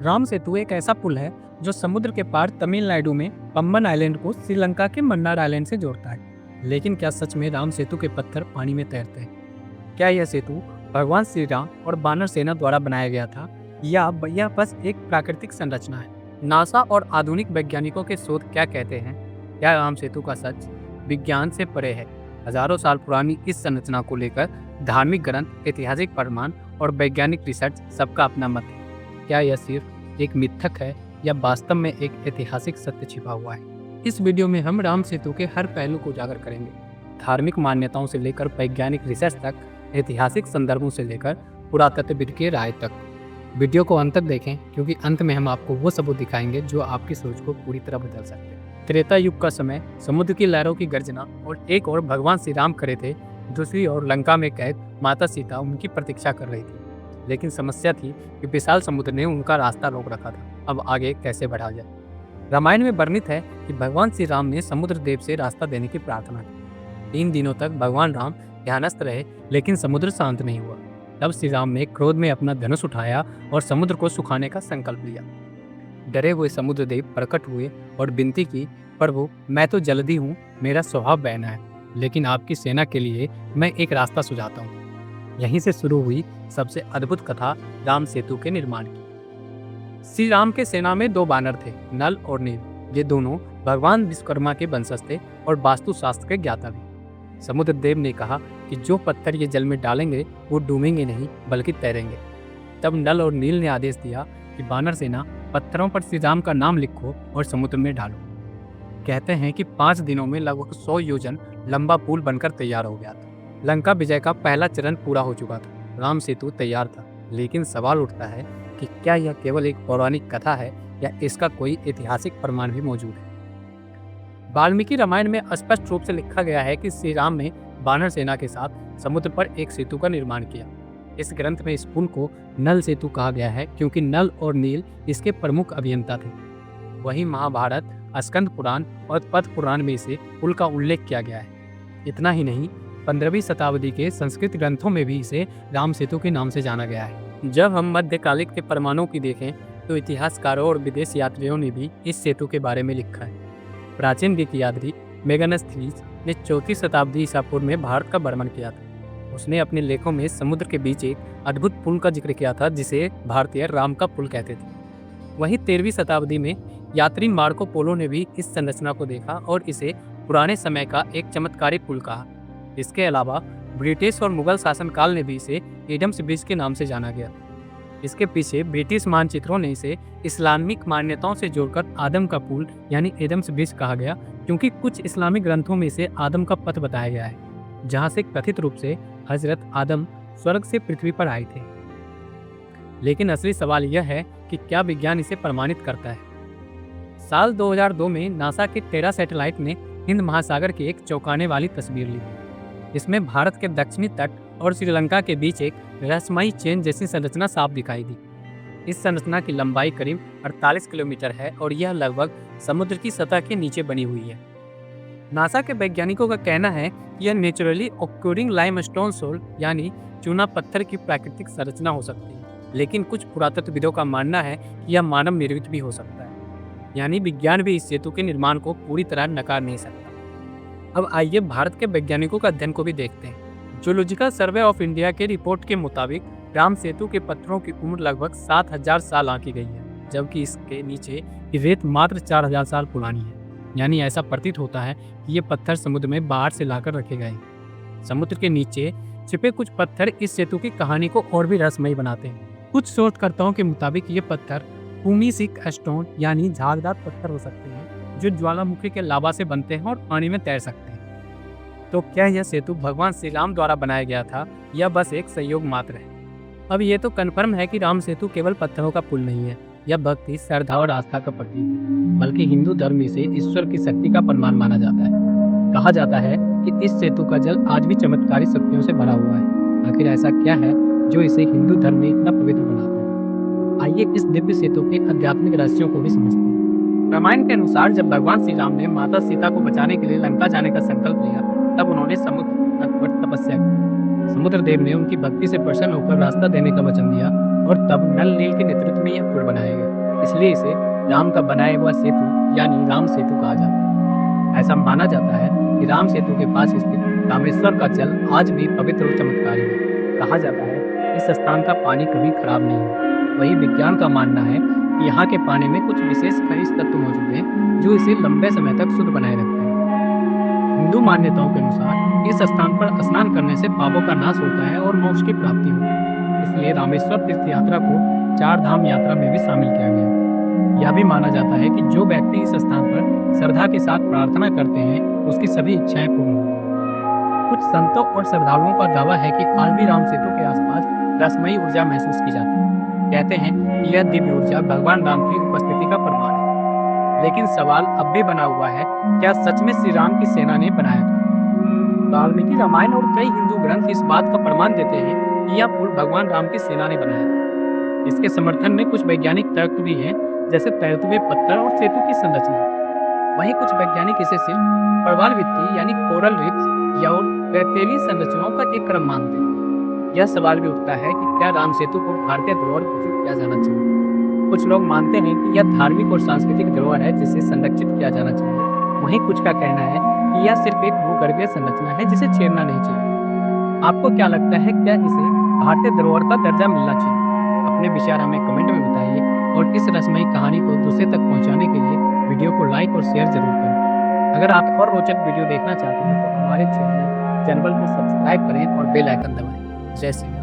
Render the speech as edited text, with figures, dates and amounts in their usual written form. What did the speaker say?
राम सेतु एक ऐसा पुल है जो समुद्र के पार तमिलनाडु में पम्बन आइलैंड को श्रीलंका के मन्नार आइलैंड से जोड़ता है। लेकिन क्या सच में राम सेतु के पत्थर पानी में तैरते हैं? क्या यह सेतु भगवान श्री राम और बानर सेना द्वारा बनाया गया था या यह बस एक प्राकृतिक संरचना है? नासा और आधुनिक वैज्ञानिकों के शोध क्या कहते हैं? क्या राम सेतु का सच विज्ञान से परे है? हजारों साल पुरानी इस संरचना को लेकर धार्मिक ग्रंथ, ऐतिहासिक प्रमाण और वैज्ञानिक रिसर्च सबका अपना मत है। क्या यह सिर्फ एक मिथक है या वास्तव में एक ऐतिहासिक सत्य छिपा हुआ है? इस वीडियो में हम राम सेतु के हर पहलू को उजागर करेंगे, धार्मिक मान्यताओं से लेकर वैज्ञानिक रिसर्च तक, ऐतिहासिक संदर्भों से लेकर पुरातत्वविद की राय तक। वीडियो को अंत तक देखें क्योंकि अंत में हम आपको वो सबूत दिखाएंगे जो आपकी सोच को पूरी तरह बदल सकते हैं। त्रेता युग का समय, समुद्र की लहरों की गर्जना और एक और भगवान श्री राम खड़े थे, दूसरी ओर लंका में कैद माता सीता उनकी प्रतीक्षा कर रही थी। लेकिन समस्या थी कि विशाल समुद्र ने उनका रास्ता रोक रखा था। अब आगे कैसे बढ़ा जाए? रामायण में वर्णित है कि भगवान श्री राम ने समुद्र देव से रास्ता देने की प्रार्थना की। 3 दिनों तक भगवान राम ध्यानस्थ रहे लेकिन समुद्र शांत नहीं हुआ। तब श्री राम ने क्रोध में अपना धनुष उठाया और समुद्र को सुखाने का संकल्प लिया। डरे हुए समुद्र देव प्रकट हुए और विनती की, प्रभु मैं तो जल्दी हूँ, मेरा स्वभाव बहना है, लेकिन आपकी सेना के लिए मैं एक रास्ता सुझाता हूँ। यहीं से शुरू हुई सबसे अद्भुत कथा राम सेतु के निर्माण की। श्री राम के सेना में 2 बानर थे, नल और नील। ये दोनों भगवान विश्वकर्मा के वंशज थे और वास्तुशास्त्र के ज्ञाता भी। समुद्र देव ने कहा कि जो पत्थर ये जल में डालेंगे वो डूबेंगे नहीं बल्कि तैरेंगे। तब नल और नील ने आदेश दिया कि बानर सेना पत्थरों पर श्री राम का नाम लिखो और समुद्र में डालो। कहते हैं कि 5 दिनों में लगभग 100 योजन लंबा पुल बनकर तैयार हो गया था। लंका विजय का पहला चरण पूरा हो चुका था, राम सेतु तैयार था। लेकिन सवाल उठता है कि क्या यह केवल एक पौराणिक कथा है या इसका कोई ऐतिहासिक प्रमाण भी मौजूद है? वाल्मीकि रामायण में स्पष्ट रूप से लिखा गया है कि श्री राम ने बानर सेना के साथ समुद्र पर एक सेतु का निर्माण किया। इस ग्रंथ में इस पुल को नल सेतु कहा गया है क्योंकि नल और नील इसके प्रमुख अभियंता थे। वहीं महाभारत, स्कंद पुराण और पद्म पुराण में इसे पुल का उल्लेख किया गया है। इतना ही नहीं, 15वीं शताब्दी के संस्कृत ग्रंथों में भी इसे राम सेतु के नाम से जाना गया है। जब हम मध्यकालिक के प्रमाणों की देखें तो इतिहासकारों और विदेश यात्रियों ने भी इस सेतु के बारे में लिखा है। प्राचीन ग्रीक यात्री मेगास्थनीज ने 4वीं शताब्दी ईसा पूर्व में भारत का भ्रमण किया था। उसने अपने लेखों में समुद्र के बीच एक अद्भुत पुल का जिक्र किया था जिसे भारतीय राम का पुल कहते थे। वहीं 13वीं शताब्दी में यात्री मार्को पोलो ने भी इस संरचना को देखा और इसे पुराने समय का एक चमत्कारी पुल कहा। इसके अलावा ब्रिटिश और मुगल शासनकाल ने भी इसे एडम्स ब्रिज के नाम से जाना गया। इसके पीछे ब्रिटिश मानचित्रों ने इसे इस्लामिक मान्यताओं से जोड़कर आदम का पुल यानी एडम्स ब्रिज कहा गया, क्योंकि कुछ इस्लामिक ग्रंथों में इसे आदम का पथ बताया गया है, जहां से कथित रूप से हजरत आदम स्वर्ग से पृथ्वी पर आए थे। लेकिन असली सवाल यह है कि क्या विज्ञान इसे प्रमाणित करता है? साल 2002 में नासा के टेरा सैटेलाइट ने हिंद महासागर की एक चौंकाने वाली तस्वीर ली। इसमें भारत के दक्षिणी तट और श्रीलंका के बीच एक रहस्यमयी चेन जैसी संरचना साफ दिखाई दी। इस संरचना की लंबाई करीब 48 किलोमीटर है और यह लगभग समुद्र की सतह के नीचे बनी हुई है। नासा के वैज्ञानिकों का कहना है कि यह नेचुरली ऑक्यूरिंग लाइमस्टोन सोल यानी चूना पत्थर की प्राकृतिक संरचना हो सकती है, लेकिन कुछ पुरातत्वविदों का मानना है कि यह मानव निर्मित भी हो सकता है, यानी विज्ञान भी इस सेतु के निर्माण को पूरी तरह नकार नहीं सकता। अब आइए भारत के वैज्ञानिकों का अध्ययन को भी देखते हैं। जूलॉजिकल सर्वे ऑफ इंडिया के रिपोर्ट के मुताबिक राम सेतु के पत्थरों की उम्र लगभग 7000 साल आंकी गई है, जबकि इसके नीचे की रेत मात्र 4000 साल पुरानी है। यानी ऐसा प्रतीत होता है कि ये पत्थर समुद्र में बाहर से लाकर रखे गए हैं। समुद्र के नीचे छिपे कुछ पत्थर इस सेतु की कहानी को और भी रहस्यमयी बनाते हैं। कुछ शोधकर्ताओं के मुताबिक ये पत्थर पूमिसिक स्टोन यानी झागदार पत्थर हो सकते हैं जो ज्वालामुखी के लावा से बनते हैं और पानी में तैर सकते हैं। तो क्या यह सेतु भगवान श्री राम द्वारा बनाया गया था या बस एक संयोग मात्र है? अब ये तो कन्फर्म है कि राम सेतु केवल पत्थरों का पुल नहीं है, यह भक्ति, श्रद्धा और आस्था का प्रतीक है, बल्कि हिंदू धर्म में इसे ईश्वर की शक्ति का प्रमाण माना जाता है। कहा जाता है कि इस सेतु का जल आज भी चमत्कारी शक्तियों से भरा हुआ है। आखिर ऐसा क्या है जो इसे हिंदू धर्म में इतना पवित्र बनाता है? आइए इस दिव्य सेतु के आध्यात्मिक रहस्यों को भी समझते हैं। रामायण के अनुसार जब भगवान श्री राम ने माता सीता को बचाने के लिए लंका जाने का संकल्प लिया, तब उन्होंने समुद्र तट पर तपस्या की। समुद्र देव ने उनकी भक्ति से प्रसन्न होकर रास्ता देने का वचन दिया और तब नल नील के नेतृत्व में यह पुल बनाया गया। इसलिए इसे राम का बनाया हुआ सेतु यानी राम सेतु कहा जाता है। ऐसा माना जाता है कि राम सेतु के पास स्थित रामेश्वर का जल आज भी पवित्र और चमत्कारी है। कहा जाता है इस स्थान का पानी कभी खराब नहीं हुआ। वही विज्ञान का मानना है कि यहाँ के पानी में कुछ विशेष खनिज तत्व मौजूद हैं जो इसे लंबे समय तक शुद्ध बनाए रखते हैं। हिंदू मान्यताओं के अनुसार इस स्थान पर स्नान करने से पापों का नाश होता है और मोक्ष की प्राप्ति होती है। इसलिए रामेश्वर तीर्थ यात्रा को चार धाम यात्रा में भी शामिल किया गया है। यह भी माना जाता है कि जो व्यक्ति इस स्थान पर श्रद्धा के साथ प्रार्थना करते हैं उसकी सभी इच्छाएं पूर्ण होती हैं। कुछ संतों और श्रद्धालुओं का दावा है कि आज भी राम सेतु के आसपास रसमयी ऊर्जा महसूस की जाती है। कहते हैं कि यह दिव्य ऊर्जा भगवान राम की उपस्थिति का प्रमाण है। लेकिन सवाल अब भी बना हुआ है, क्या सच में श्री राम की सेना ने बनाया था? वाल्मीकि रामायण और कई हिंदू ग्रंथ इस बात का प्रमाण देते हैं कि यह पुल भगवान राम की सेना ने बनाया था। इसके समर्थन में कुछ वैज्ञानिक तर्क भी हैं, जैसे तैरते हुए पत्थर और सेतु की संरचना। वहीं कुछ वैज्ञानिक इसे सिर्फ प्रवाल भित्ति यानी कोरल रीफ्स या और रेतीली संरचनाओं का एक क्रम मानते हैं। यह सवाल भी उठता है कि क्या राम सेतु को भारतीय धरोहर घोषित किया जाना चाहिए? कुछ लोग मानते हैं कि यह धार्मिक और सांस्कृतिक धरोहर है जिसे संरक्षित किया जाना चाहिए। वहीं कुछ का कहना है कि यह सिर्फ एक भूगर्भीय संरचना है जिसे छेड़ना नहीं चाहिए। आपको क्या लगता है, क्या इसे भारतीय धरोहर का दर्जा मिलना चाहिए? अपने विचार हमें कमेंट में बताइए और इस रहस्यमयी कहानी को दूसरे तक पहुंचाने के लिए वीडियो को लाइक और शेयर जरूर करें। अगर आप और रोचक वीडियो देखना चाहते हैं तो हमारे चैनल को सब्सक्राइब करें और बेल आइकन दबाएं। जय श्री राम।